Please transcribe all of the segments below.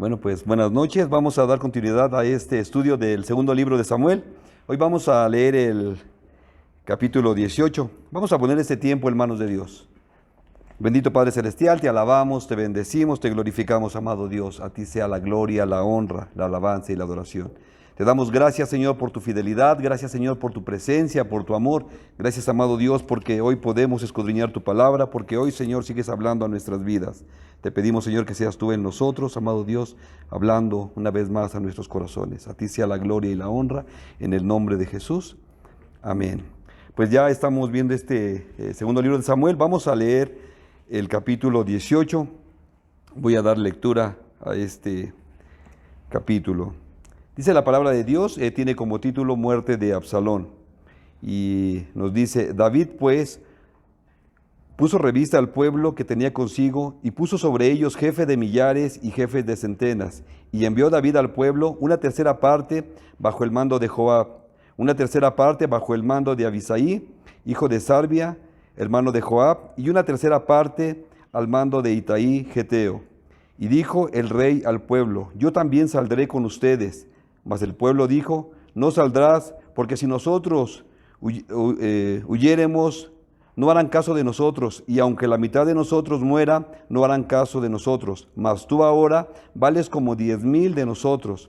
Bueno, pues buenas noches. Vamos a dar continuidad a este estudio del segundo libro de Samuel. Hoy vamos a leer el capítulo 18. Vamos a poner este tiempo en manos de Dios. Bendito Padre Celestial, te alabamos, te bendecimos, te glorificamos, amado Dios. A ti sea la gloria, la honra, la alabanza y la adoración. Te damos gracias, Señor, por tu fidelidad. Gracias, Señor, por tu presencia, por tu amor. Gracias, amado Dios, porque hoy podemos escudriñar tu palabra, porque hoy, Señor, sigues hablando a nuestras vidas. Te pedimos, Señor, que seas tú en nosotros, amado Dios, hablando una vez más a nuestros corazones. A ti sea la gloria y la honra, en el nombre de Jesús. Amén. Pues ya estamos viendo este segundo libro de Samuel. Vamos a leer el capítulo 18. Voy a dar lectura a este capítulo. Dice la palabra de Dios, tiene como título Muerte de Absalón. Y nos dice, David pues puso revista al pueblo que tenía consigo y puso sobre ellos jefe de millares y jefes de centenas. Y envió David al pueblo una tercera parte bajo el mando de Joab, una tercera parte bajo el mando de Abisaí, hijo de Sarbia, hermano de Joab, y una tercera parte al mando de Itaí, geteo. Y dijo el rey al pueblo, yo también saldré con ustedes. Mas el pueblo dijo, no saldrás, porque si nosotros huyéremos, no harán caso de nosotros, y aunque la mitad de nosotros muera, no harán caso de nosotros. Mas tú ahora vales como 10,000 de nosotros.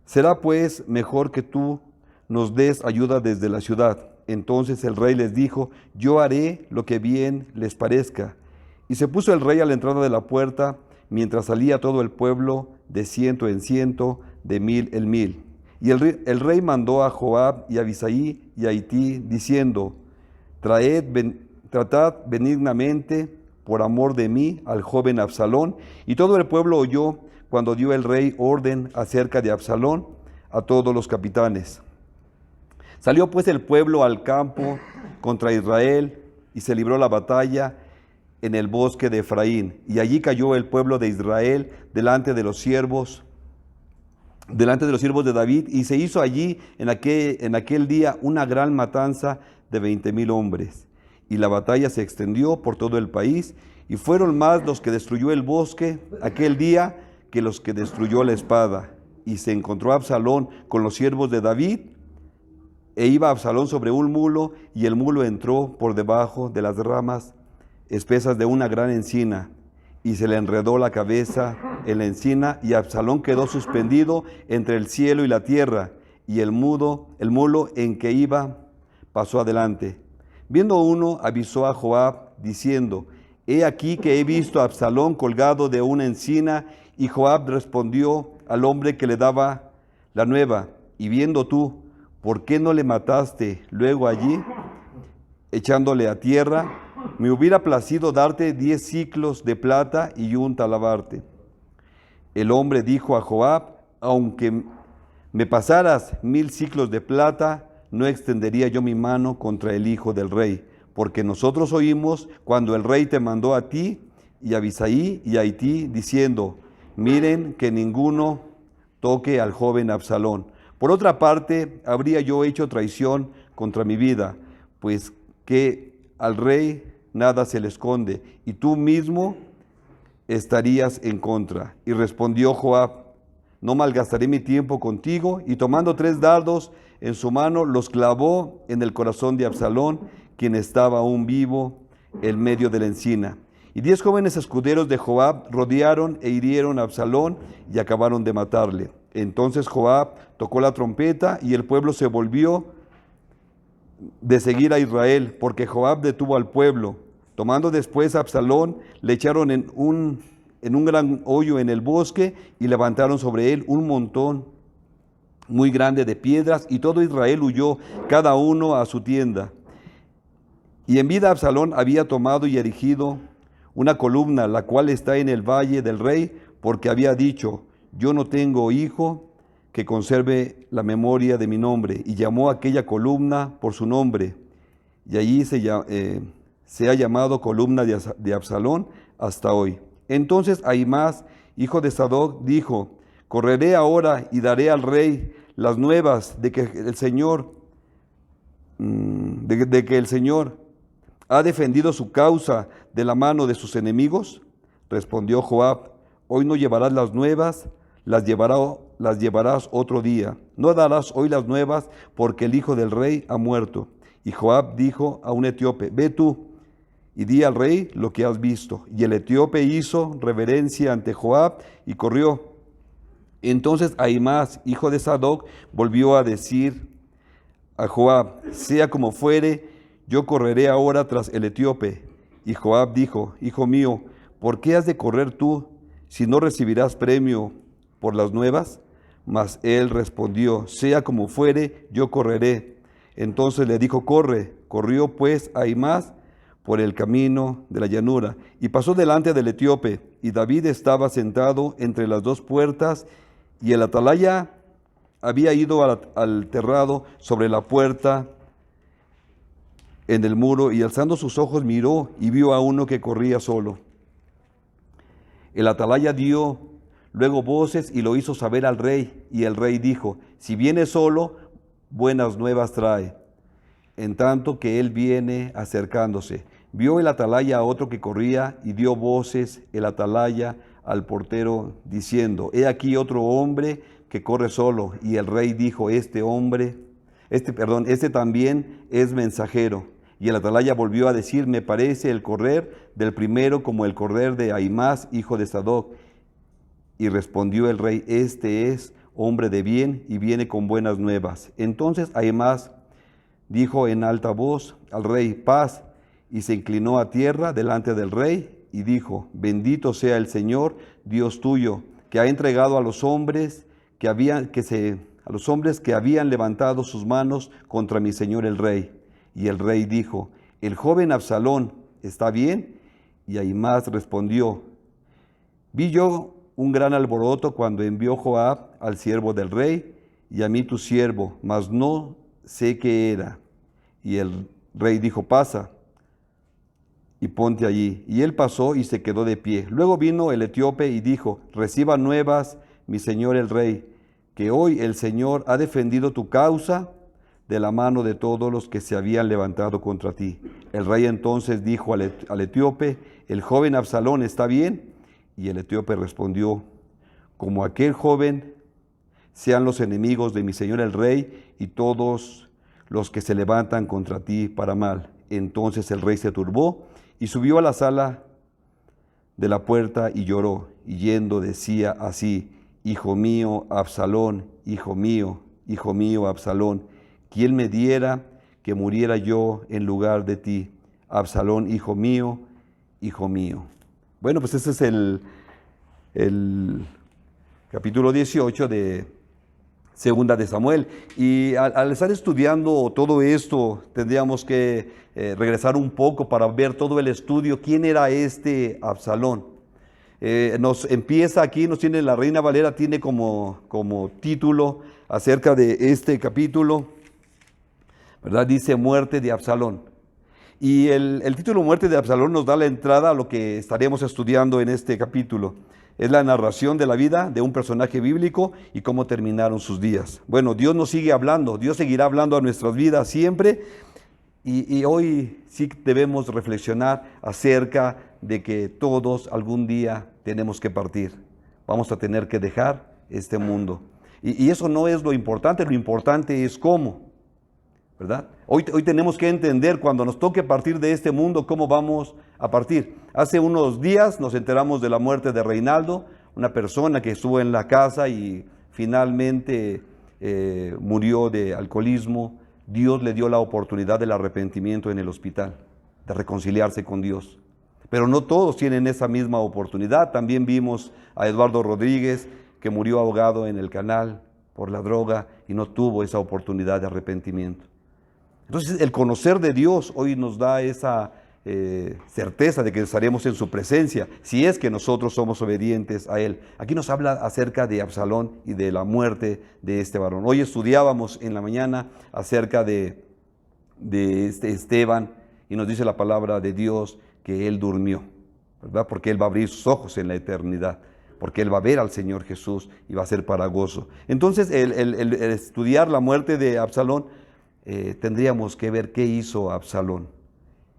Será pues mejor que tú nos des ayuda desde la ciudad. Entonces el rey les dijo, yo haré lo que bien les parezca. Y se puso el rey a la entrada de la puerta, mientras salía todo el pueblo de 100 en 100, de 1000 en 1000. Y el rey mandó a Joab y a Abisaí y a Iti, diciendo, tratad benignamente por amor de mí al joven Absalón. Y todo el pueblo oyó cuando dio el rey orden acerca de Absalón a todos los capitanes. Salió pues el pueblo al campo contra Israel y se libró la batalla en el bosque de Efraín. Y allí cayó el pueblo de Israel delante de los siervos de David, y se hizo allí en aquel día una gran matanza de 20,000 hombres. Y la batalla se extendió por todo el país, y fueron más los que destruyó el bosque aquel día que los que destruyó la espada. Y se encontró Absalón con los siervos de David, e iba Absalón sobre un mulo, y el mulo entró por debajo de las ramas espesas de una gran encina, y se le enredó la cabeza en la encina, y Absalón quedó suspendido entre el cielo y la tierra, y el mulo en que iba pasó adelante. Viendo uno, avisó a Joab, diciendo, he aquí que he visto a Absalón colgado de una encina. Y Joab respondió al hombre que le daba la nueva, y viendo tú, ¿por qué no le mataste luego allí, echándole a tierra? Me hubiera placido darte 10 siclos de plata y un talabarte. El hombre dijo a Joab, aunque me pasaras 1000 siclos de plata, no extendería yo mi mano contra el hijo del rey, porque nosotros oímos cuando el rey te mandó a ti y a Abisaí y a Iti, diciendo, miren que ninguno toque al joven Absalón. Por otra parte, habría yo hecho traición contra mi vida, pues que al rey nada se le esconde, y tú mismo estarías en contra. Y respondió Joab, no malgastaré mi tiempo contigo. Y tomando 3 dardos en su mano, los clavó en el corazón de Absalón, quien estaba aún vivo en medio de la encina. Y 10 jóvenes escuderos de Joab rodearon e hirieron a Absalón y acabaron de matarle. Entonces Joab tocó la trompeta, y el pueblo se volvió de seguir a Israel, porque Joab detuvo al pueblo. Tomando después a Absalón, le echaron en un gran hoyo en el bosque, y levantaron sobre él un montón muy grande de piedras, y todo Israel huyó, cada uno a su tienda. Y en vida Absalón había tomado y erigido una columna, la cual está en el valle del rey, porque había dicho, yo no tengo hijo que conserve la memoria de mi nombre, y llamó a aquella columna por su nombre, y allí se ha llamado columna de Absalón hasta hoy. Entonces Ahimaas, hijo de Sadoc, dijo, correré ahora y daré al rey las nuevas de que el Señor ha defendido su causa de la mano de sus enemigos. Respondió Joab, hoy no llevarás las nuevas, las llevarás otro día. No darás hoy las nuevas, porque el hijo del rey ha muerto. Y Joab dijo a un etíope, ve tú y di al rey lo que has visto. Y el etíope hizo reverencia ante Joab y corrió. Entonces Ahimaas, hijo de Sadoc, volvió a decir a Joab, sea como fuere, yo correré ahora tras el etíope. Y Joab dijo, hijo mío, ¿por qué has de correr tú, si no recibirás premio por las nuevas? Mas él respondió, sea como fuere, yo correré. Entonces le dijo, corre. Corrió pues Ahimaas por el camino de la llanura, y pasó delante del etíope, y David estaba sentado entre las dos puertas, y el atalaya había ido al terrado sobre la puerta en el muro, y alzando sus ojos miró, y vio a uno que corría solo. El atalaya dio luego voces y lo hizo saber al rey, y el rey dijo, si viene solo, buenas nuevas trae. En tanto que él viene acercándose, vio el atalaya a otro que corría, y dio voces el atalaya al portero, diciendo, he aquí otro hombre que corre solo. Y el rey dijo, este también es mensajero. Y el atalaya volvió a decir, me parece el correr del primero como el correr de Ahimaas, hijo de Sadoc. Y respondió el rey, este es hombre de bien y viene con buenas nuevas. Entonces Ahimaas dijo en alta voz al rey, paz, y se inclinó a tierra delante del rey y dijo, bendito sea el Señor, Dios tuyo, que ha entregado a los hombres que habían levantado sus manos contra mi señor el rey. Y el rey dijo, el joven Absalón está bien. Y Ahimaas respondió, vi yo un gran alboroto cuando envió Joab al siervo del rey y a mí tu siervo, mas no sé qué era. Y el rey dijo, pasa y ponte allí. Y él pasó y se quedó de pie. Luego vino el etíope y dijo, reciba nuevas, mi señor el rey, que hoy el Señor ha defendido tu causa de la mano de todos los que se habían levantado contra ti. El rey entonces dijo al etíope, el joven Absalón está bien. Y el etíope respondió, como aquel joven sean los enemigos de mi señor el rey y todos los que se levantan contra ti para mal. Entonces el rey se turbó y subió a la sala de la puerta y lloró, y yendo decía así, hijo mío Absalón, hijo mío Absalón, ¿quién me diera que muriera yo en lugar de ti? Absalón, hijo mío, hijo mío. Bueno, pues ese es el capítulo 18 de Segunda de Samuel. Y al estar estudiando todo esto, tendríamos que regresar un poco para ver todo el estudio. ¿Quién era este Absalón? Nos empieza aquí, nos tiene la Reina Valera, tiene como título acerca de este capítulo, ¿verdad? Dice muerte de Absalón. Y el título muerte de Absalón nos da la entrada a lo que estaremos estudiando en este capítulo. Es la narración de la vida de un personaje bíblico y cómo terminaron sus días. Bueno, Dios nos sigue hablando, Dios seguirá hablando a nuestras vidas siempre. Y hoy sí debemos reflexionar acerca de que todos algún día tenemos que partir. Vamos a tener que dejar este mundo. Y eso no es lo importante es cómo, ¿verdad? Hoy tenemos que entender cuando nos toque partir de este mundo, cómo vamos a partir. Hace unos días nos enteramos de la muerte de Reinaldo, una persona que estuvo en la casa y finalmente murió de alcoholismo. Dios le dio la oportunidad del arrepentimiento en el hospital, de reconciliarse con Dios. Pero no todos tienen esa misma oportunidad. También vimos a Eduardo Rodríguez, que murió ahogado en el canal por la droga y no tuvo esa oportunidad de arrepentimiento. Entonces, el conocer de Dios hoy nos da esa certeza de que estaremos en su presencia, si es que nosotros somos obedientes a Él. Aquí nos habla acerca de Absalón y de la muerte de este varón. Hoy estudiábamos en la mañana acerca de Esteban, y nos dice la palabra de Dios que él durmió, ¿verdad? Porque él va a abrir sus ojos en la eternidad, porque él va a ver al Señor Jesús y va a ser para gozo. Entonces, el estudiar la muerte de Absalón, tendríamos que ver qué hizo Absalón.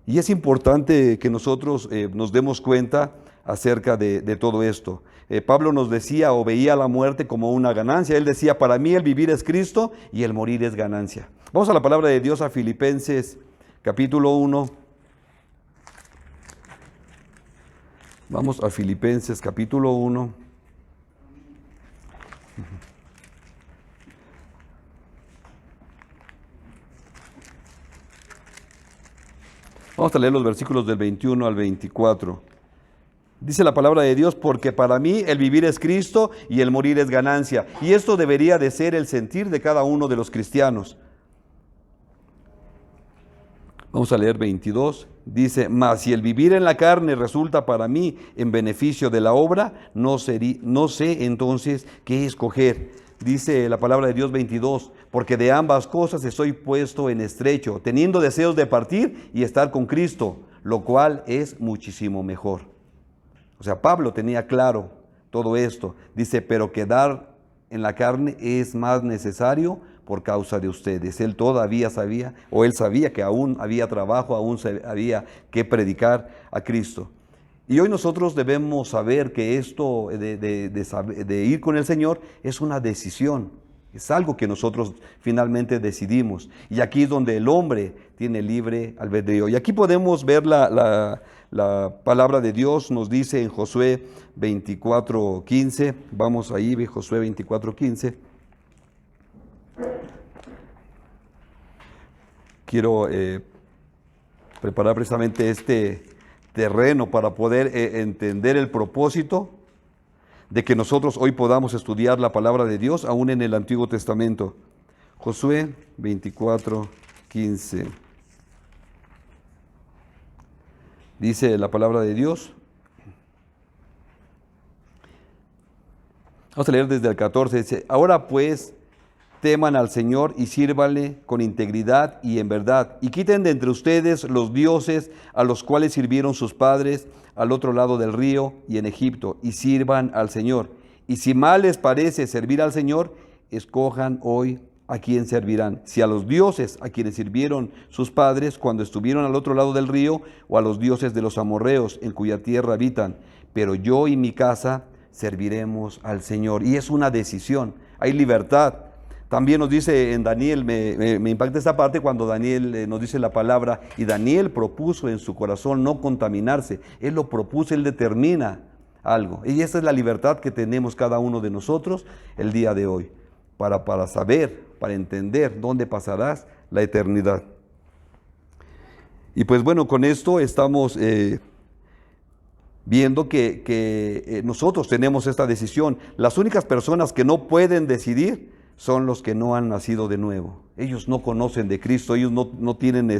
Y es importante que nosotros nos demos cuenta acerca de todo esto. Pablo nos decía o veía la muerte como una ganancia. Él decía, para mí el vivir es Cristo y el morir es ganancia. Vamos a la palabra de Dios, a Filipenses capítulo 1. Vamos a Filipenses capítulo 1. Vamos a leer los versículos del 21 al 24. Dice la palabra de Dios, porque para mí el vivir es Cristo y el morir es ganancia. Y esto debería de ser el sentir de cada uno de los cristianos. Vamos a leer 22. Dice, mas si el vivir en la carne resulta para mí en beneficio de la obra, no sé entonces qué escoger. Dice la palabra de Dios 22, porque de ambas cosas estoy puesto en estrecho, teniendo deseos de partir y estar con Cristo, lo cual es muchísimo mejor. O sea, Pablo tenía claro todo esto. Dice, pero quedar en la carne es más necesario por causa de ustedes. Él todavía sabía, o él sabía que aún había trabajo, aún había que predicar a Cristo. Y hoy nosotros debemos saber que esto de ir con el Señor es una decisión. Es algo que nosotros finalmente decidimos. Y aquí es donde el hombre tiene libre albedrío. Y aquí podemos ver la palabra de Dios, nos dice en Josué 24:15. Vamos ahí, Josué 24:15. Quiero preparar precisamente este terreno para poder entender el propósito de que nosotros hoy podamos estudiar la palabra de Dios aún en el Antiguo Testamento. Josué 24:15. Dice la palabra de Dios. Vamos a leer desde el 14. Dice, ahora pues teman al Señor y sírvanle con integridad y en verdad, y quiten de entre ustedes los dioses a los cuales sirvieron sus padres al otro lado del río y en Egipto, y sirvan al Señor. Y si mal les parece servir al Señor, escojan hoy a quién servirán, si a los dioses a quienes sirvieron sus padres cuando estuvieron al otro lado del río, o a los dioses de los amorreos en cuya tierra habitan. Pero yo y mi casa serviremos al Señor. Y es una decisión, hay libertad. También nos dice en Daniel, me impacta esta parte cuando Daniel nos dice la palabra, y Daniel propuso en su corazón no contaminarse. Él lo propuso, él determina algo. Y esa es la libertad que tenemos cada uno de nosotros el día de hoy, para saber, para entender dónde pasarás la eternidad. Y pues bueno, con esto estamos viendo que nosotros tenemos esta decisión. Las únicas personas que no pueden decidir son los que no han nacido de nuevo. Ellos no conocen de Cristo, ellos no tienen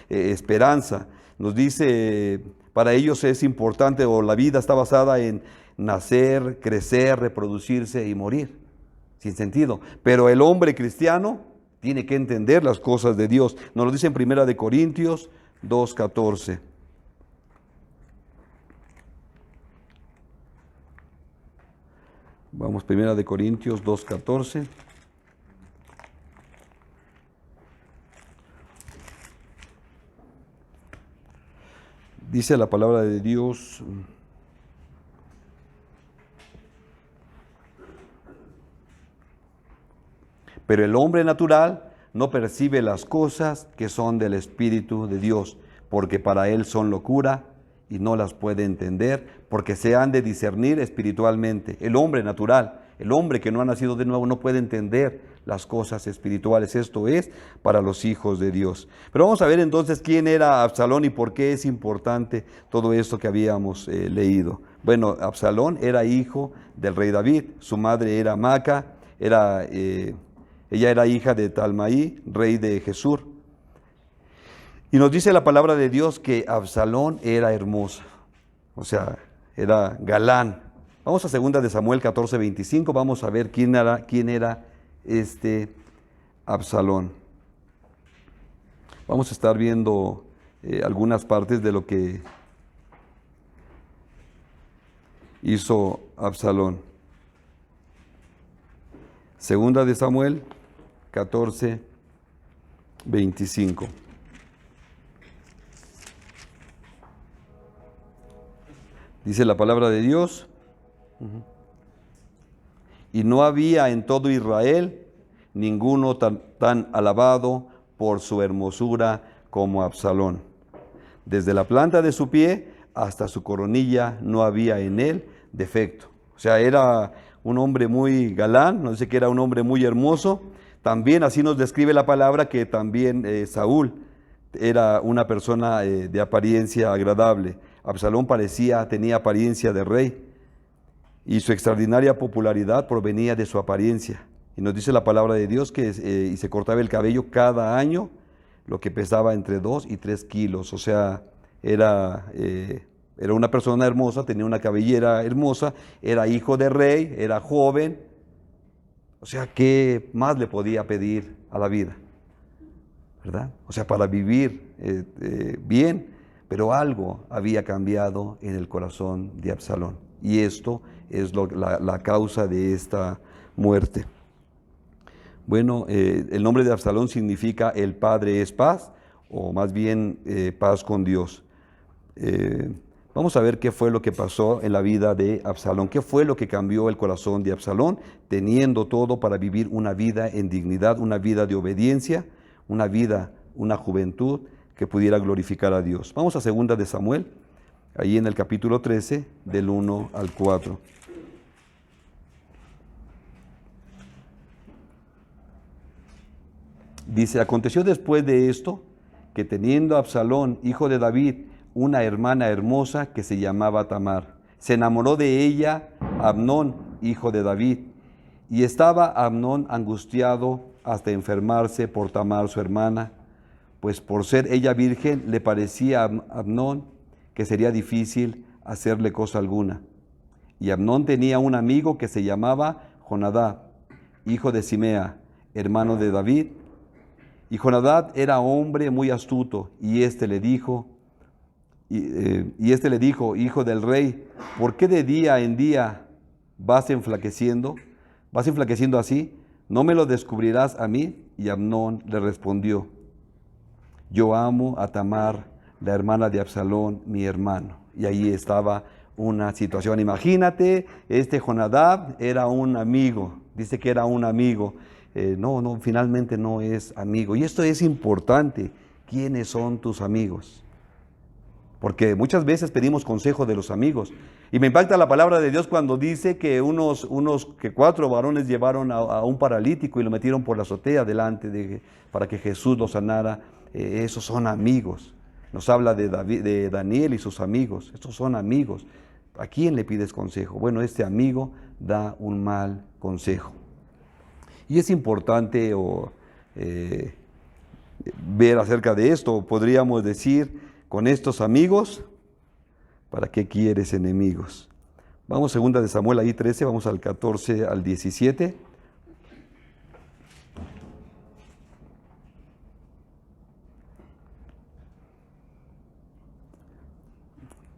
esperanza. Nos dice, para ellos es importante, o la vida está basada en nacer, crecer, reproducirse y morir. Sin sentido. Pero el hombre cristiano tiene que entender las cosas de Dios. Nos lo dice en 1 Corintios 2:14. Vamos, 1 Corintios 2:14. Dice la palabra de Dios. Pero el hombre natural no percibe las cosas que son del Espíritu de Dios, porque para él son locura y no las puede entender, porque se han de discernir espiritualmente. El hombre natural, el hombre que no ha nacido de nuevo, no puede entender las cosas espirituales. Esto es para los hijos de Dios. Pero vamos a ver entonces quién era Absalón y por qué es importante todo esto que habíamos leído. Bueno, Absalón era hijo del rey David, su madre era Maca, ella era hija de Talmaí, rey de Gesur. Y nos dice la palabra de Dios que Absalón era hermosa, o sea, era galán. Vamos a 2 de Samuel 14:25, vamos a ver quién era este Absalón. Vamos a estar viendo algunas partes de lo que hizo Absalón. 2 de Samuel Dice la palabra de Dios. Y no había en todo Israel ninguno tan alabado por su hermosura como Absalón. Desde la planta de su pie hasta su coronilla no había en él defecto. O sea, era un hombre muy galán, nos dice que era un hombre muy hermoso. También así nos describe la palabra que también Saúl era una persona de apariencia agradable. Absalón tenía apariencia de rey y su extraordinaria popularidad provenía de su apariencia. Y nos dice la palabra de Dios que y se cortaba el cabello cada año, lo que pesaba entre 2 y 3 kilos. O sea, era una persona hermosa, tenía una cabellera hermosa, era hijo de rey, era joven. O sea, ¿qué más le podía pedir a la vida? ¿Verdad? O sea, para vivir bien, pero algo había cambiado en el corazón de Absalón. Y esto es la causa de esta muerte. Bueno, el nombre de Absalón significa el Padre es paz, o más bien paz con Dios. Vamos a ver qué fue lo que pasó en la vida de Absalón, qué fue lo que cambió el corazón de Absalón, teniendo todo para vivir una vida en dignidad, una vida de obediencia, una juventud que pudiera glorificar a Dios. Vamos a 2 de Samuel, ahí en el capítulo 13, del 1 al 4. Dice, aconteció después de esto, que teniendo Absalón, hijo de David, una hermana hermosa que se llamaba Tamar, se enamoró de ella Amnón, hijo de David, y estaba Amnón angustiado hasta enfermarse por Tamar su hermana, pues por ser ella virgen le parecía a Amnón que sería difícil hacerle cosa alguna. Y Amnón tenía un amigo que se llamaba Jonadab, hijo de Simea, hermano de David. Y Jonadab era hombre muy astuto, y éste le dijo, hijo del rey, ¿por qué de día en día vas enflaqueciendo? ¿Vas enflaqueciendo así? ¿No me lo descubrirás a mí? Y Amnón le respondió, yo amo a Tamar, la hermana de Absalón, mi hermano. Y ahí estaba una situación. Imagínate, Jonadab era un amigo, dice que era un amigo. Finalmente no es amigo. Y esto es importante. ¿Quiénes son tus amigos? Porque muchas veces pedimos consejo de los amigos. Y me impacta la palabra de Dios cuando dice que que 4 varones llevaron a un paralítico y lo metieron por la azotea para que Jesús lo sanara. Esos son amigos. Nos habla de Daniel y sus amigos. Estos son amigos. ¿A quién le pides consejo? Bueno, este amigo da un mal consejo. Y es importante ver acerca de esto. Podríamos decir, con estos amigos, ¿para qué quieres enemigos? Vamos, 2 de Samuel, ahí 13, vamos al 14 al 17.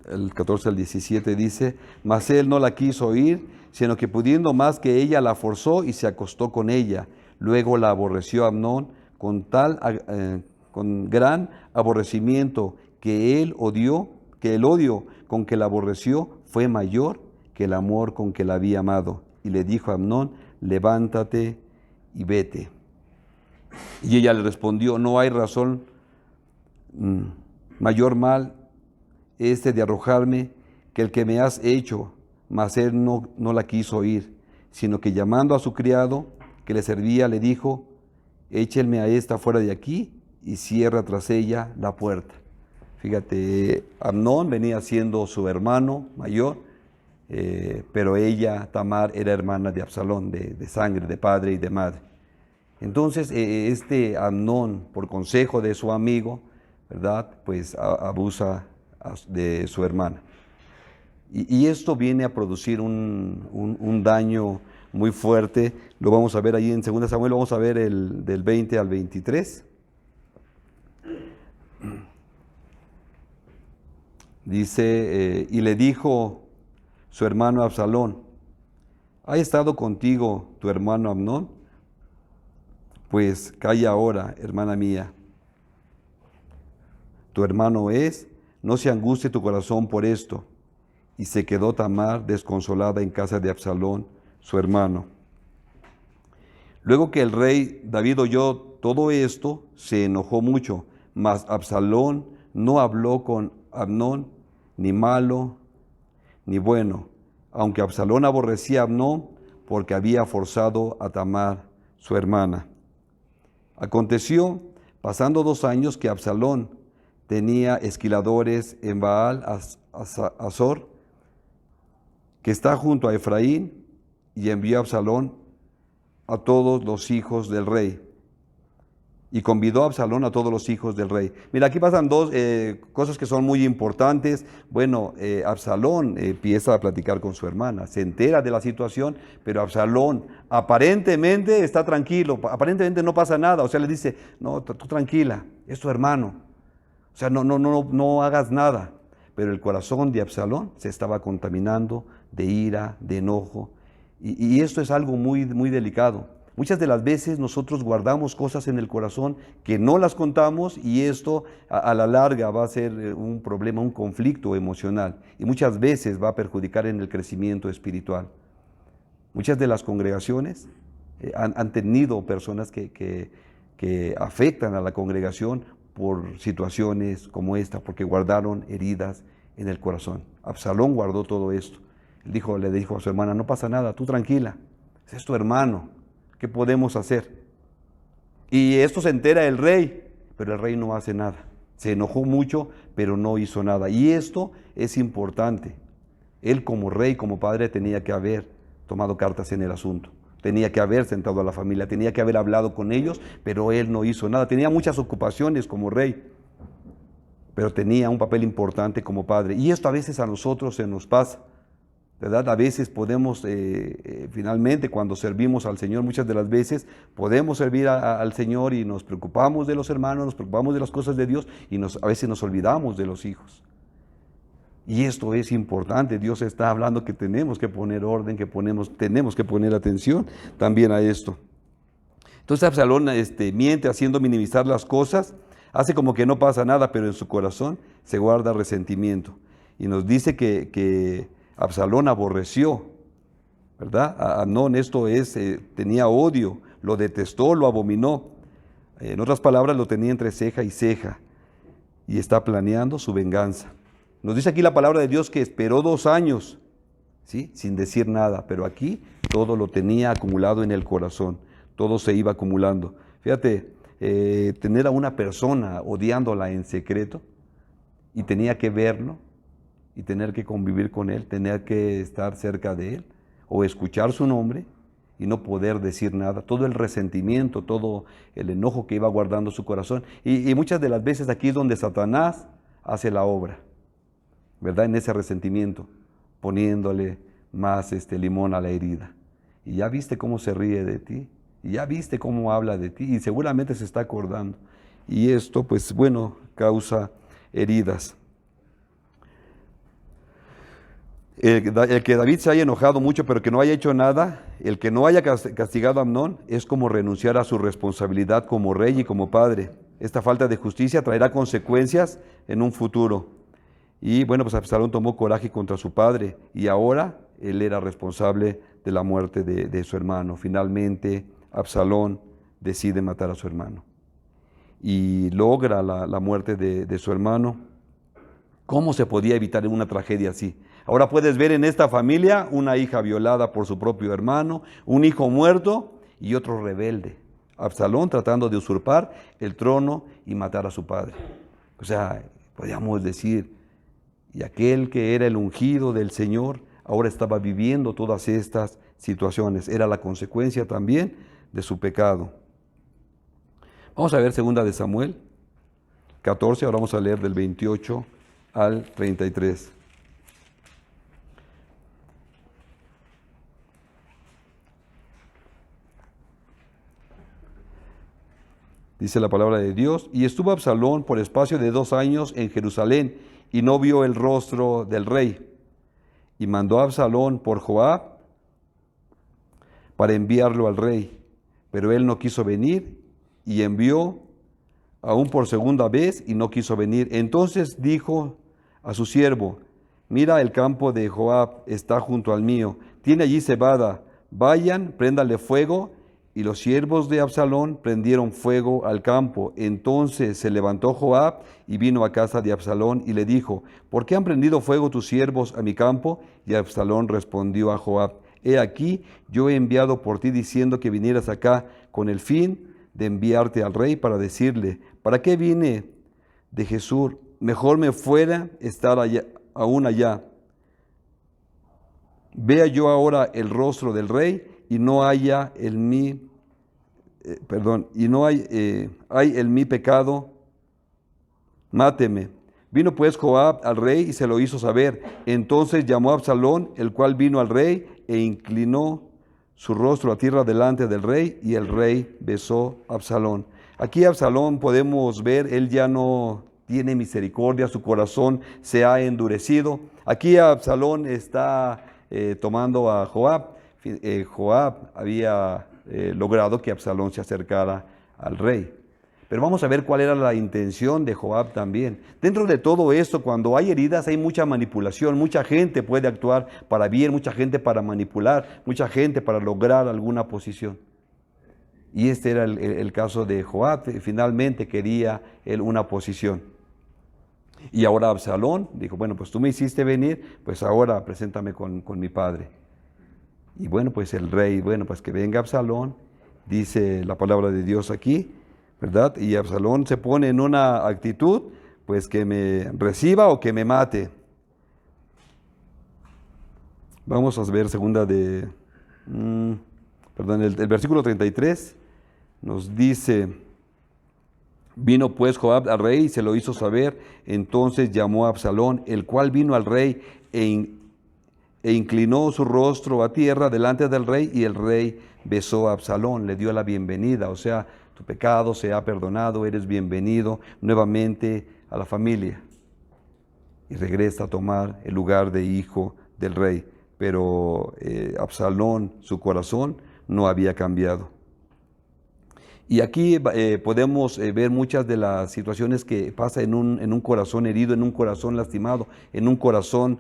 El 14 al 17 dice, mas él no la quiso oír, sino que pudiendo más que ella la forzó y se acostó con ella. Luego la aborreció Amnón con gran aborrecimiento que el odio con que la aborreció fue mayor que el amor con que la había amado. Y le dijo a Amnón, levántate y vete. Y ella le respondió, no hay razón mayor mal de arrojarme que el que me has hecho. Mas él no la quiso oír, sino que llamando a su criado que le servía, le dijo, échenme a esta fuera de aquí y cierra tras ella la puerta. Fíjate, Amnón venía siendo su hermano mayor, pero ella, Tamar, era hermana de Absalón, de sangre, de padre y de madre. Entonces, Amnón, por consejo de su amigo, ¿verdad? Pues abusa de su hermana. Y esto viene a producir un daño muy fuerte. Lo vamos a ver ahí en 2 Samuel, vamos a ver del 20 al 23. Dice, y le dijo su hermano Absalón, ¿ha estado contigo tu hermano Amnón? Pues calla ahora, hermana mía. Tu hermano es, no se angustie tu corazón por esto. y se quedó Tamar desconsolada en casa de Absalón, su hermano. Luego que el rey David oyó todo esto, se enojó mucho, mas Absalón no habló con Amnón, ni malo ni bueno, aunque Absalón aborrecía a Amnón porque había forzado a Tamar, su hermana. Aconteció, pasando 2 años, que Absalón tenía esquiladores en Baal Azor, que está junto a Efraín, y envió a Absalón a todos los hijos del rey. Y convidó a Absalón a todos los hijos del rey. Mira, aquí pasan dos cosas que son muy importantes. Bueno, Absalón empieza a platicar con su hermana, se entera de la situación, pero Absalón aparentemente está tranquilo, aparentemente no pasa nada. O sea, le dice, no, tú tranquila, es tu hermano. O sea, no hagas nada. Pero el corazón de Absalón se estaba contaminando de ira, de enojo. Y esto es algo muy, muy delicado. Muchas de las veces nosotros guardamos cosas en el corazón que no las contamos, y esto a la larga va a ser un problema, un conflicto emocional, y muchas veces va a perjudicar en el crecimiento espiritual. Muchas de las congregaciones han tenido personas que afectan a la congregación por situaciones como esta, porque guardaron heridas en el corazón. Absalón guardó todo esto. Él le dijo a su hermana, no pasa nada, tú tranquila, es tu hermano, ¿qué podemos hacer? Y esto se entera el rey, pero el rey no hace nada. Se enojó mucho, pero no hizo nada. Y esto es importante. Él como rey, como padre, tenía que haber tomado cartas en el asunto. Tenía que haber sentado a la familia, tenía que haber hablado con ellos, pero él no hizo nada. Tenía muchas ocupaciones como rey, pero tenía un papel importante como padre. Y esto a veces a nosotros se nos pasa, ¿verdad? A veces podemos, finalmente, cuando servimos al Señor, muchas de las veces podemos servir al Señor y nos preocupamos de los hermanos, nos preocupamos de las cosas de Dios, y a veces nos olvidamos de los hijos. Y esto es importante. Dios está hablando que tenemos que poner orden, tenemos que poner atención también a esto. Entonces Absalón miente haciendo minimizar las cosas, hace como que no pasa nada, pero en su corazón se guarda resentimiento. Y nos dice que Absalón aborreció, ¿verdad? A Amnón, esto es, tenía odio, lo detestó, lo abominó. En otras palabras, lo tenía entre ceja y ceja, y está planeando su venganza. Nos dice aquí la palabra de Dios que esperó 2 años, ¿sí? Sin decir nada, pero aquí todo lo tenía acumulado en el corazón, todo se iba acumulando. Fíjate, tener a una persona odiándola en secreto, y tenía que verlo, y tener que convivir con él, tener que estar cerca de él, o escuchar su nombre y no poder decir nada, todo el resentimiento, todo el enojo que iba guardando su corazón. Y muchas de las veces aquí es donde Satanás hace la obra, ¿verdad? En ese resentimiento, poniéndole más limón a la herida. Y ya viste cómo se ríe de ti, y ya viste cómo habla de ti, y seguramente se está acordando. Y esto, pues bueno, causa heridas. El que David se haya enojado mucho, pero que no haya hecho nada, el que no haya castigado a Amnón, es como renunciar a su responsabilidad como rey y como padre. Esta falta de justicia traerá consecuencias en un futuro. Y bueno, pues Absalón tomó coraje contra su padre, y ahora él era responsable de la muerte de su hermano. Finalmente, Absalón decide matar a su hermano y logra la muerte de su hermano. ¿Cómo se podía evitar una tragedia así? Ahora puedes ver en esta familia una hija violada por su propio hermano, un hijo muerto y otro rebelde. Absalón tratando de usurpar el trono y matar a su padre. O sea, podríamos decir, y aquel que era el ungido del Señor ahora estaba viviendo todas estas situaciones. Era la consecuencia también de su pecado. Vamos a ver 2 de Samuel 14, ahora vamos a leer del 28 al 33. Dice la palabra de Dios: y estuvo Absalón por espacio de 2 años en Jerusalén, y no vio el rostro del rey. Y mandó a Absalón por Joab para enviarlo al rey, pero él no quiso venir, y envió aún por segunda vez, y no quiso venir. Entonces dijo a su siervo: mira, el campo de Joab está junto al mío, tiene allí cebada, vayan, préndale fuego. Y los siervos de Absalón prendieron fuego al campo. Entonces se levantó Joab y vino a casa de Absalón y le dijo, ¿por qué han prendido fuego tus siervos a mi campo? Y Absalón respondió a Joab, he aquí, yo he enviado por ti diciendo que vinieras acá con el fin de enviarte al rey para decirle, ¿para qué vine de Jesús? Mejor me fuera estar allá, aún allá. Vea yo ahora el rostro del rey y no haya en mí, y no hay en mí pecado, máteme. Vino pues Joab al rey y se lo hizo saber. Entonces llamó a Absalón, el cual vino al rey e inclinó su rostro a tierra delante del rey, y el rey besó a Absalón. Aquí Absalón podemos ver, él ya no tiene misericordia, su corazón se ha endurecido. Aquí Absalón está tomando a Joab. Joab había logrado que Absalón se acercara al rey. Pero vamos a ver cuál era la intención de Joab también. Dentro de todo esto, cuando hay heridas, hay mucha manipulación. Mucha gente puede actuar para bien, mucha gente para manipular, mucha gente para lograr alguna posición. Y este era el caso de Joab. Finalmente quería él una posición. Y ahora Absalón dijo, bueno, pues tú me hiciste venir, pues ahora preséntame con mi padre. Y bueno, pues el rey, bueno, pues que venga Absalón, dice la palabra de Dios aquí, ¿verdad? Y Absalón se pone en una actitud, pues que me reciba o que me mate. Vamos a ver el versículo 33 nos dice, vino pues Joab al rey y se lo hizo saber, entonces llamó a Absalón, el cual vino al rey e inclinó su rostro a tierra delante del rey, y el rey besó a Absalón, le dio la bienvenida, o sea, tu pecado se ha perdonado, eres bienvenido nuevamente a la familia. Y regresa a tomar el lugar de hijo del rey. Pero Absalón, su corazón no había cambiado. Y aquí podemos ver muchas de las situaciones que pasa en un corazón herido, en un corazón lastimado, en un corazón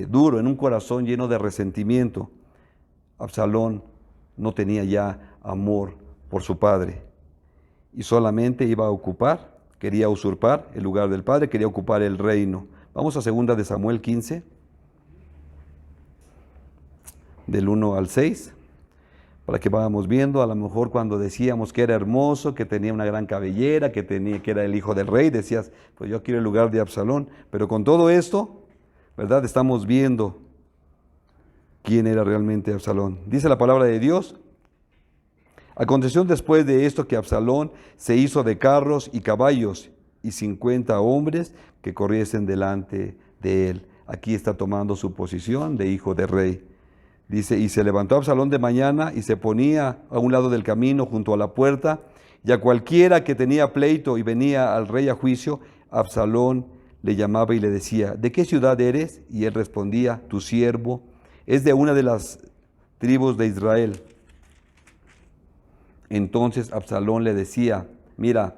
duro, en un corazón lleno de resentimiento. Absalón no tenía ya amor por su padre y solamente iba a ocupar, quería usurpar el lugar del padre, quería ocupar el reino. Vamos a 2 de Samuel 15, del 1 al 6. Para que vayamos viendo, a lo mejor cuando decíamos que era hermoso, que tenía una gran cabellera, que era el hijo del rey, decías, pues yo quiero el lugar de Absalón. Pero con todo esto, ¿verdad? Estamos viendo quién era realmente Absalón. Dice la palabra de Dios, aconteció después de esto que Absalón se hizo de carros y caballos y 50 hombres que corriesen delante de él. Aquí está tomando su posición de hijo de rey. Dice, y se levantó Absalón de mañana y se ponía a un lado del camino junto a la puerta, y a cualquiera que tenía pleito y venía al rey a juicio, Absalón le llamaba y le decía, ¿de qué ciudad eres? Y él respondía, tu siervo es de una de las tribus de Israel. Entonces Absalón le decía, mira,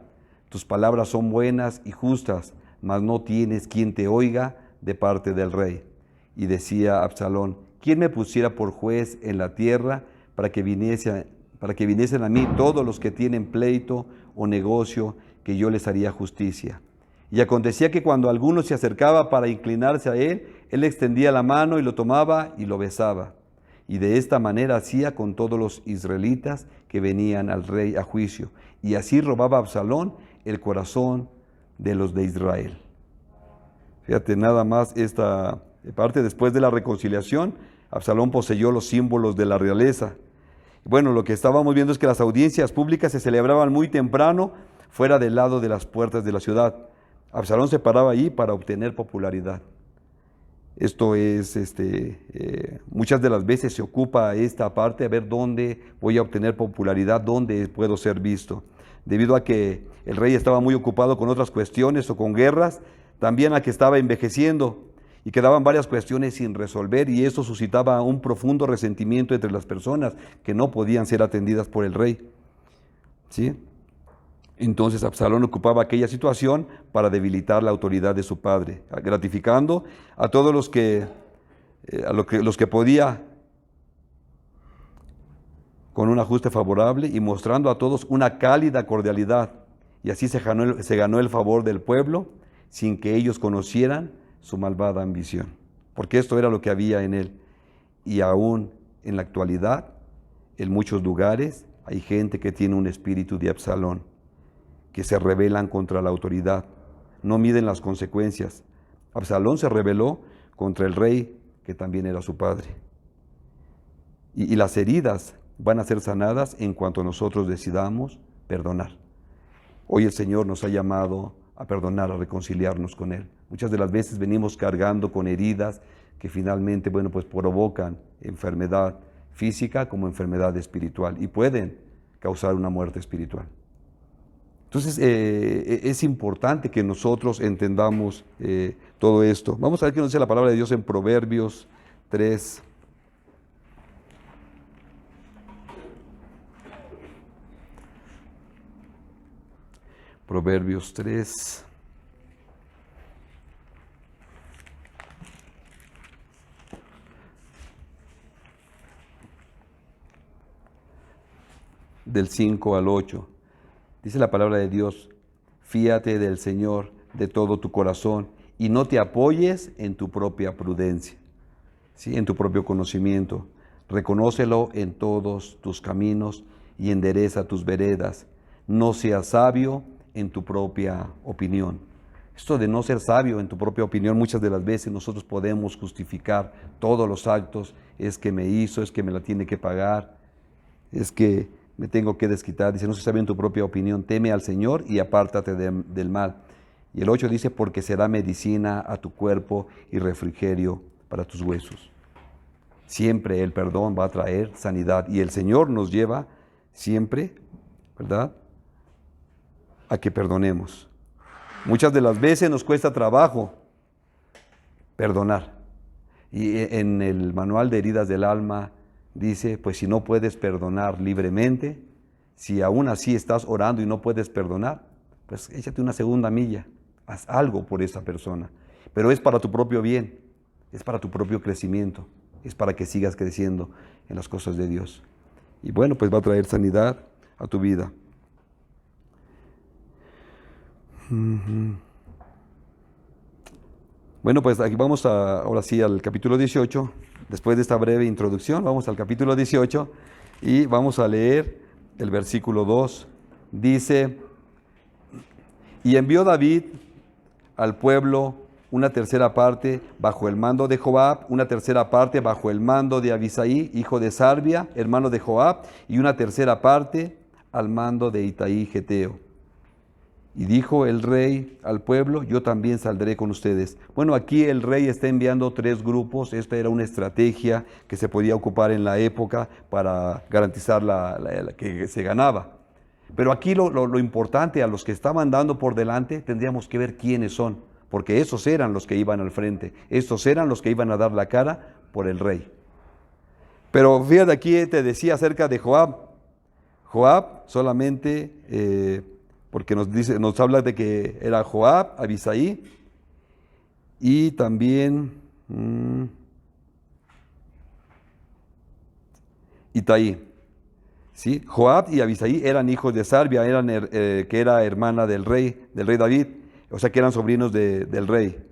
tus palabras son buenas y justas, mas no tienes quien te oiga de parte del rey. Y decía Absalón, ¿quién me pusiera por juez en la tierra para que viniesen a mí todos los que tienen pleito o negocio, que yo les haría justicia? Y acontecía que cuando alguno se acercaba para inclinarse a él, él extendía la mano y lo tomaba y lo besaba. Y de esta manera hacía con todos los israelitas que venían al rey a juicio. Y así robaba Absalón el corazón de los de Israel. Fíjate nada más esta parte, después de la reconciliación, Absalón poseyó los símbolos de la realeza. Bueno, lo que estábamos viendo es que las audiencias públicas se celebraban muy temprano fuera del lado de las puertas de la ciudad. Absalón se paraba allí para obtener popularidad. Esto es, muchas de las veces se ocupa esta parte a ver dónde voy a obtener popularidad, dónde puedo ser visto. Debido a que el rey estaba muy ocupado con otras cuestiones o con guerras, también a que estaba envejeciendo y quedaban varias cuestiones sin resolver, y eso suscitaba un profundo resentimiento entre las personas que no podían ser atendidas por el rey. ¿Sí? Entonces Absalón ocupaba aquella situación para debilitar la autoridad de su padre, gratificando a todos los los que podía con un ajuste favorable y mostrando a todos una cálida cordialidad. Y así se ganó el favor del pueblo sin que ellos conocieran su malvada ambición. Porque esto era lo que había en él. Y aún en la actualidad, en muchos lugares, hay gente que tiene un espíritu de Absalón, que se rebelan contra la autoridad, no miden las consecuencias. Absalón se rebeló contra el rey, que también era su padre. Y las heridas van a ser sanadas en cuanto nosotros decidamos perdonar. Hoy el Señor nos ha llamado a perdonar, a reconciliarnos con Él. Muchas de las veces venimos cargando con heridas que finalmente, pues provocan enfermedad física como enfermedad espiritual y pueden causar una muerte espiritual. Entonces, es importante que nosotros entendamos todo esto. Vamos a ver qué nos dice la palabra de Dios en Proverbios 3. Proverbios 3. Del 5 al 8. Dice la palabra de Dios: fíate del Señor de todo tu corazón y no te apoyes en tu propia prudencia, ¿sí? En tu propio conocimiento. Reconócelo en todos tus caminos y endereza tus veredas. No seas sabio en tu propia opinión. Esto de no ser sabio en tu propia opinión, muchas de las veces nosotros podemos justificar todos los actos. Es que me hizo, es que me la tiene que pagar, es que me tengo que desquitar. Dice, no seas sabio en tu propia opinión, teme al Señor y apártate del mal. Y el 8 dice, porque será medicina a tu cuerpo y refrigerio para tus huesos. Siempre el perdón va a traer sanidad y el Señor nos lleva siempre, ¿verdad?, a que perdonemos. Muchas de las veces nos cuesta trabajo perdonar. Y en el manual de heridas del alma dice, pues si no puedes perdonar libremente, si aún así estás orando y no puedes perdonar, pues échate una segunda milla, haz algo por esa persona. Pero es para tu propio bien, es para tu propio crecimiento, es para que sigas creciendo en las cosas de Dios. Y bueno, pues va a traer sanidad a tu vida. Bueno, pues aquí vamos ahora sí al capítulo 18. Después de esta breve introducción, vamos al capítulo 18 y vamos a leer el versículo 2. Dice, y envió David al pueblo una tercera parte bajo el mando de Joab, una tercera parte bajo el mando de Abisaí, hijo de Sarbia, hermano de Joab, y una tercera parte al mando de Itaí Geteo. Y dijo el rey al pueblo, yo también saldré con ustedes. Bueno, aquí el rey está enviando 3 grupos. Esta era una estrategia que se podía ocupar en la época para garantizar que se ganaba. Pero aquí lo importante, a los que estaban dando por delante, tendríamos que ver quiénes son, porque esos eran los que iban al frente, estos eran los que iban a dar la cara por el rey. Pero fíjate, aquí te decía acerca de Joab. Joab solamente... porque nos habla de que era Joab, Abisaí y también Itaí. ¿Sí? Joab y Abisaí eran hijos de Sarbia, que era hermana del rey David, o sea que eran sobrinos del rey.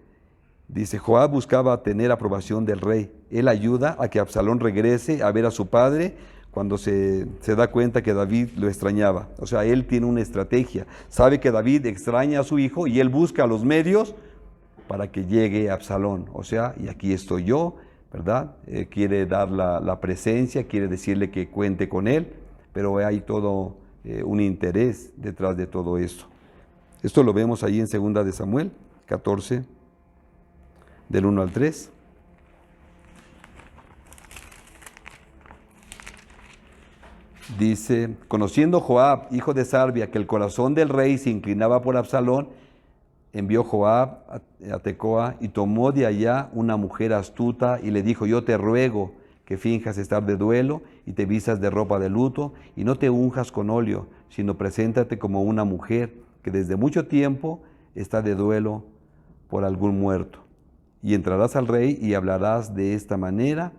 Dice, Joab buscaba tener aprobación del rey. Él ayuda a que Absalón regrese a ver a su padre cuando se da cuenta que David lo extrañaba. O sea, él tiene una estrategia. Sabe que David extraña a su hijo y él busca los medios para que llegue Absalón. O sea, y aquí estoy yo, ¿verdad? Quiere dar la presencia, quiere decirle que cuente con él, pero hay todo un interés detrás de todo esto. Esto lo vemos ahí en 2 de Samuel 14, del 1 al 3. Dice, conociendo Joab, hijo de Sarbia, que el corazón del rey se inclinaba por Absalón, envió Joab a Tecoa y tomó de allá una mujer astuta y le dijo, yo te ruego que finjas estar de duelo y te vistas de ropa de luto y no te unjas con óleo, sino preséntate como una mujer que desde mucho tiempo está de duelo por algún muerto. Y entrarás al rey y hablarás de esta manera.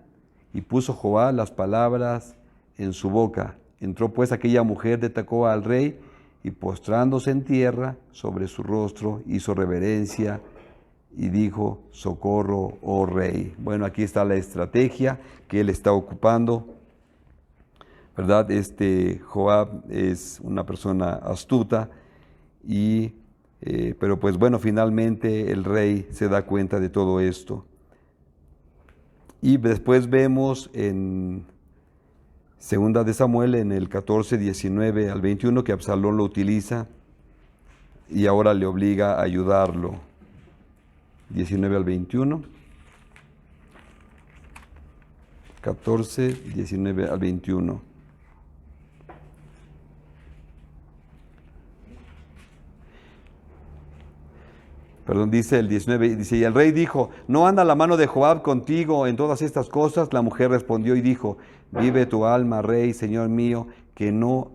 Y puso Joab las palabras en su boca. Entró pues aquella mujer de Tecoa al rey, y postrándose en tierra sobre su rostro, hizo reverencia y dijo: socorro, oh rey. Bueno, aquí está la estrategia que él está ocupando, ¿verdad? Joab es una persona astuta, pero pues bueno, finalmente el rey se da cuenta de todo esto. Y después vemos en Segunda de Samuel, en el 14, 19 al 21, que Absalón lo utiliza y ahora le obliga a ayudarlo. 19 al 21. 14, 19 al 21. Perdón, dice el 19, dice: y el rey dijo: ¿no anda la mano de Joab contigo en todas estas cosas? La mujer respondió y dijo: vive tu alma, rey, señor mío, que no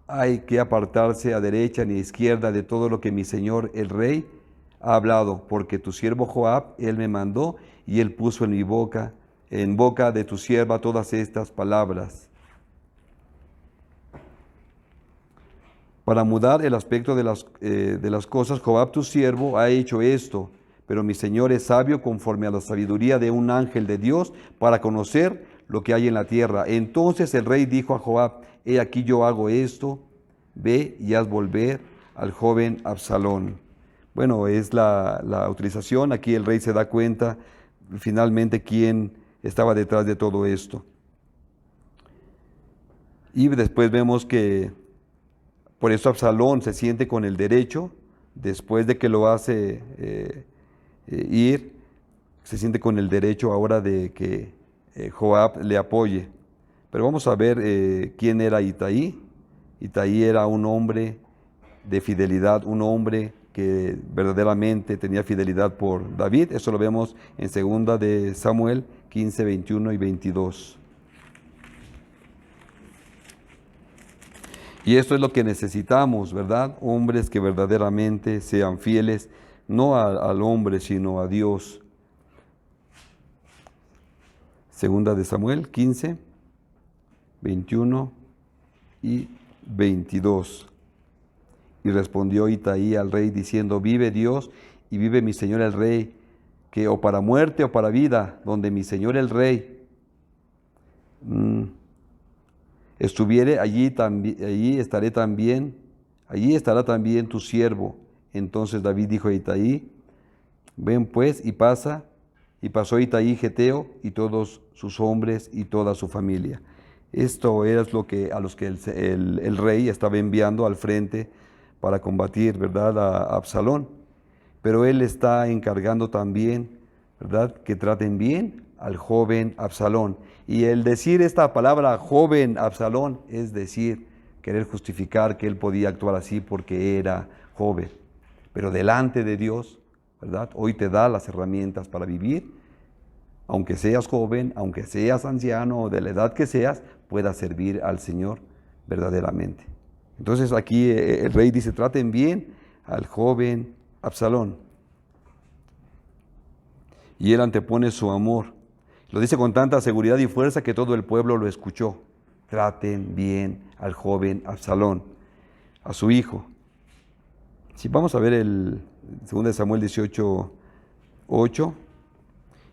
hay que apartarse a derecha ni a izquierda de todo lo que mi señor el rey ha hablado, porque tu siervo Joab, él me mandó, y él puso en mi boca, en boca de tu sierva, todas estas palabras. Para mudar el aspecto de las cosas, Joab tu siervo ha hecho esto, pero mi señor es sabio conforme a la sabiduría de un ángel de Dios para conocer lo que hay en la tierra. Entonces el rey dijo a Joab: he aquí yo hago esto, ve y haz volver al joven Absalón. Bueno, es la utilización. Aquí el rey se da cuenta finalmente quién estaba detrás de todo esto. Y después vemos que por eso Absalón se siente con el derecho, después de que lo hace ir, se siente con el derecho ahora de que Joab le apoye. Pero vamos a ver quién era Itaí. Itaí era un hombre de fidelidad, un hombre que verdaderamente tenía fidelidad por David. Eso lo vemos en 2 de Samuel 15, 21 y 22. Y esto es lo que necesitamos, ¿verdad? Hombres que verdaderamente sean fieles, no al hombre, sino a Dios. 2 de Samuel 15, 21 y 22. Y respondió Itaí al rey diciendo: vive Dios y vive mi señor el rey, que o para muerte o para vida, donde mi señor el rey estuviere, allí estará también tu siervo. Entonces David dijo a Itaí: ven pues y pasa. Y pasó Itaí Geteo y todos sus hombres y toda su familia. Esto era a los que el rey estaba enviando al frente para combatir, ¿verdad?, a Absalón. Pero él está encargando también, ¿verdad?, que traten bien al joven Absalón. Y el decir esta palabra joven Absalón es decir, querer justificar que él podía actuar así porque era joven. Pero delante de Dios, ¿verdad?, hoy te da las herramientas para vivir. Aunque seas joven, aunque seas anciano o de la edad que seas, puedas servir al Señor verdaderamente. Entonces aquí el rey dice: traten bien al joven Absalón. Y él antepone su amor. Lo dice con tanta seguridad y fuerza que todo el pueblo lo escuchó. Traten bien al joven Absalón, a su hijo. Si vamos a ver el 2 Samuel 18, 8,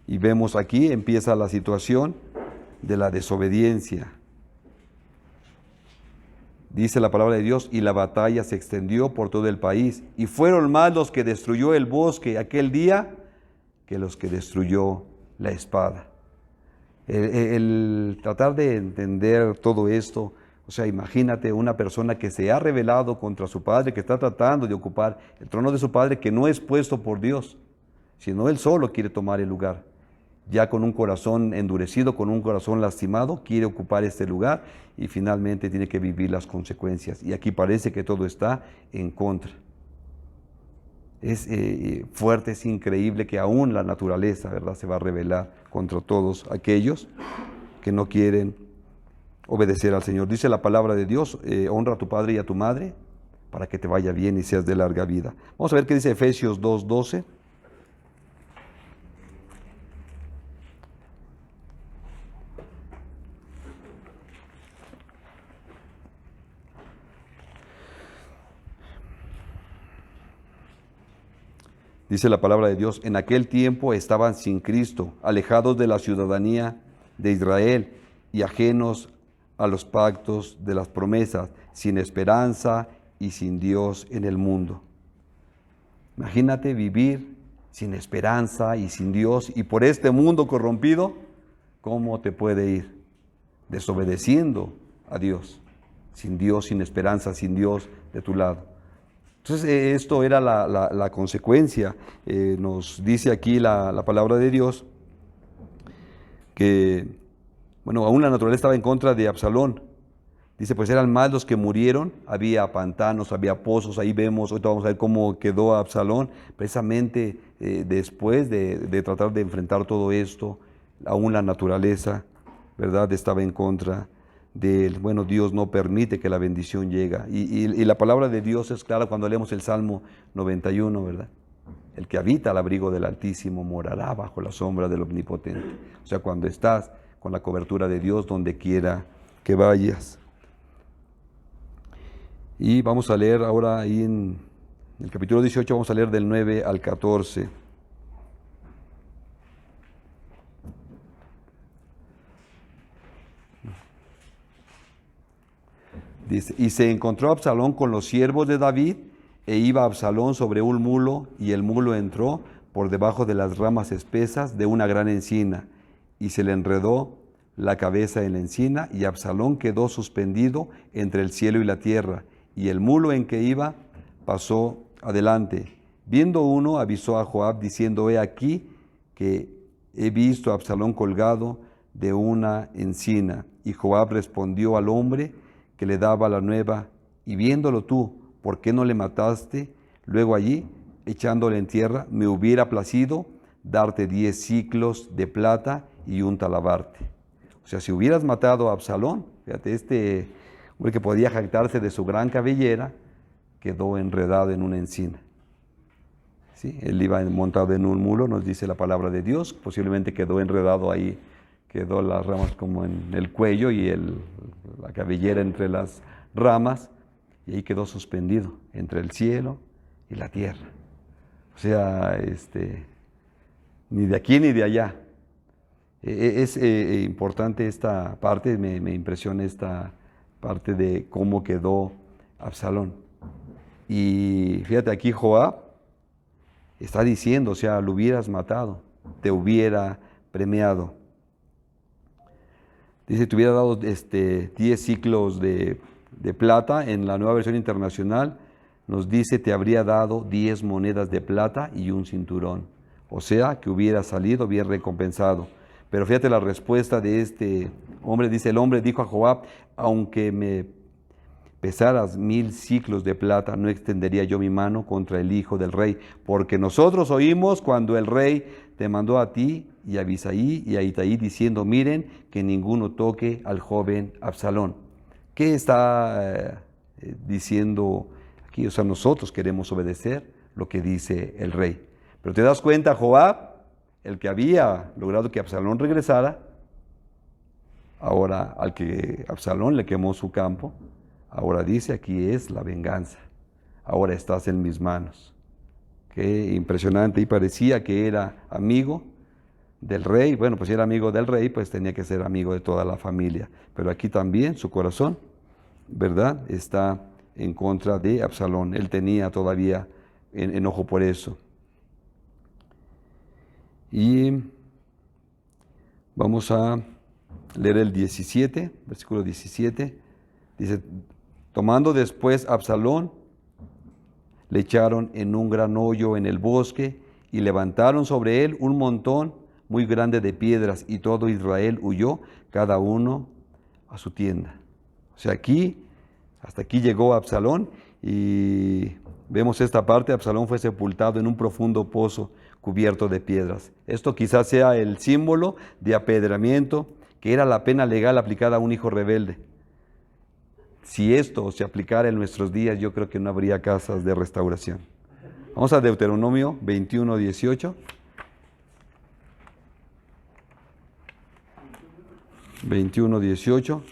y vemos aquí, empieza la situación de la desobediencia. Dice la palabra de Dios: y la batalla se extendió por todo el país, y fueron más los que destruyó el bosque aquel día que los que destruyó la espada. El tratar de entender todo esto, o sea, imagínate una persona que se ha rebelado contra su padre, que está tratando de ocupar el trono de su padre, que no es puesto por Dios, sino él solo quiere tomar el lugar. Ya con un corazón endurecido, con un corazón lastimado, quiere ocupar este lugar y finalmente tiene que vivir las consecuencias. Y aquí parece que todo está en contra. Es fuerte, es increíble que aún la naturaleza, ¿verdad?, se va a rebelar contra todos aquellos que no quieren obedecer al Señor. Dice la palabra de Dios, honra a tu padre y a tu madre para que te vaya bien y seas de larga vida. Vamos a ver qué dice Efesios 2:12. Dice la palabra de Dios, en aquel tiempo estaban sin Cristo, alejados de la ciudadanía de Israel y ajenos a los pactos de las promesas, sin esperanza y sin Dios en el mundo. Imagínate vivir sin esperanza y sin Dios y por este mundo corrompido, ¿cómo te puede ir? Desobedeciendo a Dios, sin Dios, sin esperanza, sin Dios de tu lado. Entonces esto era la consecuencia. Nos dice aquí la palabra de Dios que, bueno, aún la naturaleza estaba en contra de Absalón. Dice, pues eran más los que murieron, había pantanos, había pozos, ahí vemos, ahorita vamos a ver cómo quedó Absalón, precisamente después de tratar de enfrentar todo esto, aún la naturaleza, ¿verdad?, estaba en contra de él. Bueno, Dios no permite que la bendición llegue. Y la palabra de Dios es clara cuando leemos el Salmo 91, ¿verdad? El que habita al abrigo del Altísimo morará bajo la sombra del Omnipotente. O sea, cuando estás con la cobertura de Dios donde quiera que vayas. Y vamos a leer ahora ahí en el capítulo 18, vamos a leer del 9 al 14. Dice, y se encontró Absalón con los siervos de David, e iba Absalón sobre un mulo, y el mulo entró por debajo de las ramas espesas de una gran encina, y se le enredó la cabeza en la encina, y Absalón quedó suspendido entre el cielo y la tierra, y el mulo en que iba pasó adelante. Viendo uno, avisó a Joab, diciendo, he aquí que he visto a Absalón colgado de una encina. Y Joab respondió al hombre que le daba la nueva, y viéndolo tú, ¿por qué no le mataste? Luego allí, echándole en tierra, me hubiera placido darte 10 siclos de plata y un talabarte. O sea, si hubieras matado a Absalón, fíjate, este hombre que podía jactarse de su gran cabellera, quedó enredado en una encina. ¿Sí? Él iba montado en un mulo, nos dice la palabra de Dios, posiblemente quedó enredado ahí, quedó las ramas como en el cuello y la cabellera entre las ramas, y ahí quedó suspendido entre el cielo y la tierra. O sea, ni de aquí ni de allá. Es importante esta parte, me impresiona esta parte de cómo quedó Absalón. Y fíjate, aquí Joab está diciendo, o sea, lo hubieras matado, te hubiera premiado. Dice, te hubiera dado 10 ciclos de plata. En la Nueva Versión Internacional nos dice, te habría dado 10 monedas de plata y un cinturón. O sea, que hubiera salido bien recompensado. Pero fíjate la respuesta de este hombre. Dice, el hombre dijo a Joab, aunque me pesaras 1000 ciclos de plata, no extendería yo mi mano contra el hijo del rey, porque nosotros oímos cuando el rey te mandó a ti y a Abisaí y a Itaí diciendo, miren que ninguno toque al joven Absalón. ¿Qué está diciendo aquí? O sea, nosotros queremos obedecer lo que dice el rey. Pero te das cuenta, Joab, el que había logrado que Absalón regresara, ahora al que Absalón le quemó su campo, ahora dice, aquí es la venganza, ahora estás en mis manos. Qué impresionante, y parecía que era amigo del rey. Bueno, pues si era amigo del rey, pues tenía que ser amigo de toda la familia. Pero aquí también su corazón, ¿verdad?, está en contra de Absalón. Él tenía todavía enojo por eso. Y vamos a leer el 17, versículo 17. Dice, tomando después Absalón, le echaron en un gran hoyo en el bosque y levantaron sobre él un montón muy grande de piedras, y todo Israel huyó, cada uno a su tienda. O sea, hasta aquí llegó Absalón, y vemos esta parte. Absalón fue sepultado en un profundo pozo cubierto de piedras. Esto quizás sea el símbolo de apedramiento que era la pena legal aplicada a un hijo rebelde. Si esto se aplicara en nuestros días, yo creo que no habría casas de restauración. Vamos a Deuteronomio 21, 18. 21, 18.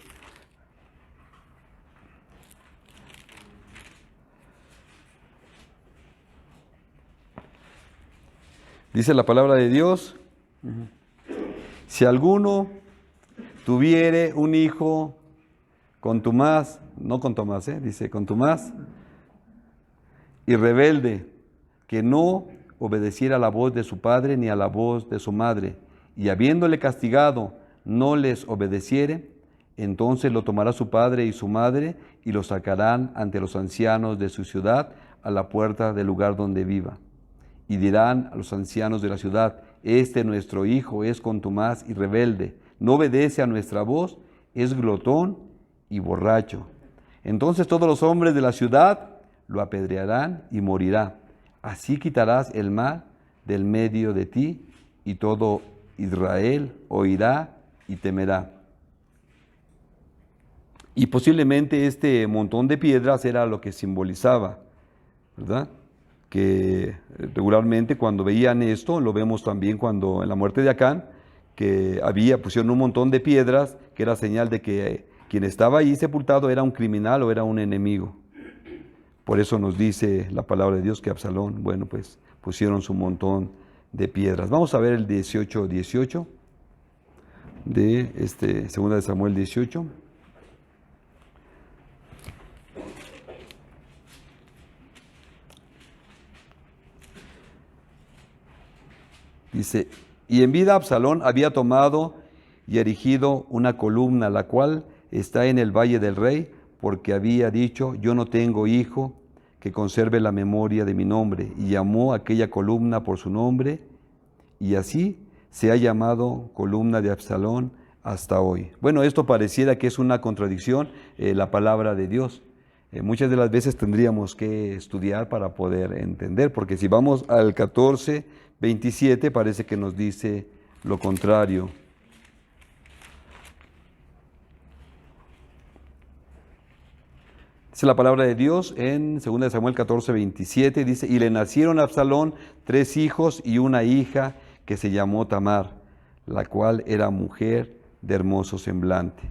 Dice la palabra de Dios, si alguno tuviere un hijo contumaz, no contumaz, dice contumaz, y rebelde, que no obedeciera a la voz de su padre ni a la voz de su madre, y habiéndole castigado, no les obedeciere, entonces lo tomará su padre y su madre, y lo sacarán ante los ancianos de su ciudad, a la puerta del lugar donde viva. Y dirán a los ancianos de la ciudad, este nuestro hijo es contumaz y rebelde, no obedece a nuestra voz, es glotón y borracho. Entonces todos los hombres de la ciudad lo apedrearán y morirá. Así quitarás el mal del medio de ti, y todo Israel oirá y temerá. Y posiblemente este montón de piedras era lo que simbolizaba, ¿verdad? Que regularmente cuando veían esto, lo vemos también cuando en la muerte de Acán, que pusieron un montón de piedras, que era señal de que quien estaba ahí sepultado era un criminal o era un enemigo. Por eso nos dice la palabra de Dios que Absalón, bueno, pues pusieron su montón de piedras. Vamos a ver el 18 de 2 de Samuel 18. Dice, y en vida Absalón había tomado y erigido una columna, la cual está en el valle del rey, porque había dicho, yo no tengo hijo que conserve la memoria de mi nombre, y llamó aquella columna por su nombre, y así se ha llamado columna de Absalón hasta hoy. Bueno, esto pareciera que es una contradicción, la palabra de Dios. Muchas de las veces tendríamos que estudiar para poder entender, porque si vamos al 14, 27, parece que nos dice lo contrario. Dice la palabra de Dios en 2 de Samuel 14, 27, dice, y le nacieron a Absalón 3 hijos y una hija que se llamó Tamar, la cual era mujer de hermoso semblante.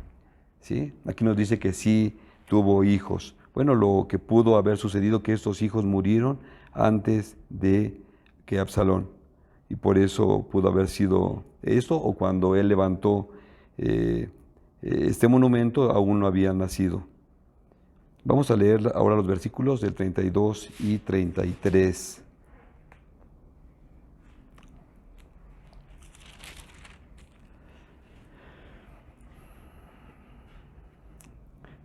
¿Sí? Aquí nos dice que sí tuvo hijos. Bueno, lo que pudo haber sucedido que estos hijos murieron antes de que Absalón. Y por eso pudo haber sido esto, o cuando él levantó este monumento, aún no había nacido. Vamos a leer ahora los versículos del 32 y 33.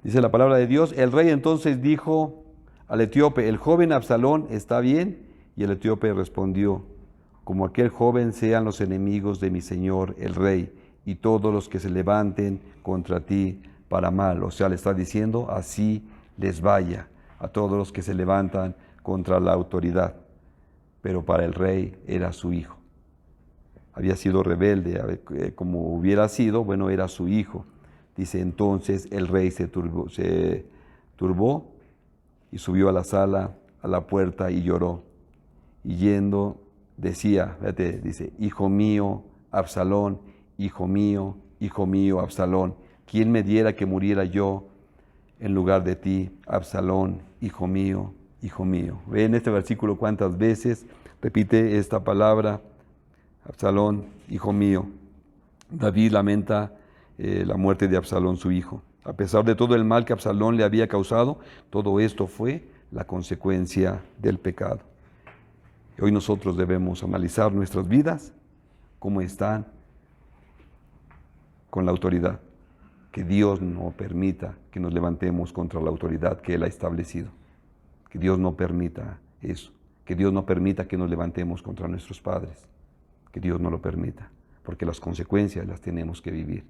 Dice la palabra de Dios, el rey entonces dijo al etíope, el joven Absalón está bien, y el etíope respondió, como aquel joven sean los enemigos de mi señor el rey, y todos los que se levanten contra ti para mal. O sea, le está diciendo, así les vaya a todos los que se levantan contra la autoridad. Pero para el rey era su hijo. Había sido rebelde, como hubiera sido, bueno, era su hijo. Dice, entonces el rey se turbó y subió a la sala, a la puerta y lloró. Y yendo, decía, fíjate, dice, hijo mío, Absalón, hijo mío, Absalón, ¿quién me diera que muriera yo en lugar de ti, Absalón, hijo mío, hijo mío? Ve en este versículo cuántas veces repite esta palabra, Absalón, hijo mío. David lamenta la muerte de Absalón, su hijo. A pesar de todo el mal que Absalón le había causado, todo esto fue la consecuencia del pecado. Hoy nosotros debemos analizar nuestras vidas, cómo están con la autoridad. Que Dios no permita que nos levantemos contra la autoridad que Él ha establecido. Que Dios no permita eso. Que Dios no permita que nos levantemos contra nuestros padres. Que Dios no lo permita, porque las consecuencias las tenemos que vivir.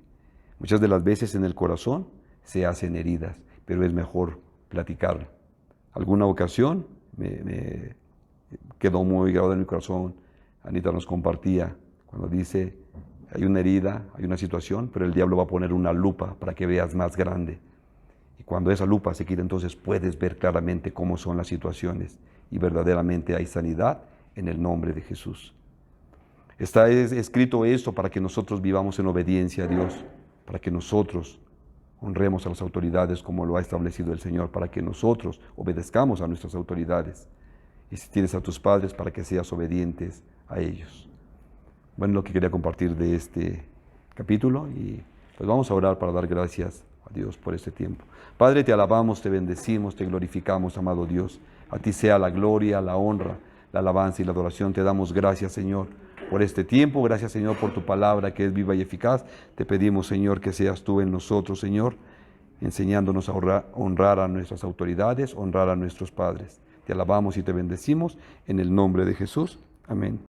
Muchas de las veces en el corazón se hacen heridas, pero es mejor platicarlo. Alguna ocasión me quedó muy grabado en mi corazón. Anita nos compartía cuando dice, hay una herida, hay una situación, pero el diablo va a poner una lupa para que veas más grande. Y cuando esa lupa se quita, entonces puedes ver claramente cómo son las situaciones. Y verdaderamente hay sanidad en el nombre de Jesús. Está escrito esto para que nosotros vivamos en obediencia a Dios, para que nosotros honremos a las autoridades como lo ha establecido el Señor, para que nosotros obedezcamos a nuestras autoridades. Y si tienes a tus padres, para que seas obedientes a ellos. Bueno, lo que quería compartir de este capítulo, y pues vamos a orar para dar gracias a Dios por este tiempo. Padre, te alabamos, te bendecimos, te glorificamos, amado Dios. A ti sea la gloria, la honra, la alabanza y la adoración. Te damos gracias, Señor, por este tiempo. Gracias, Señor, por tu palabra que es viva y eficaz. Te pedimos, Señor, que seas tú en nosotros, Señor, enseñándonos a honrar a nuestras autoridades, honrar a nuestros padres. Te alabamos y te bendecimos en el nombre de Jesús. Amén.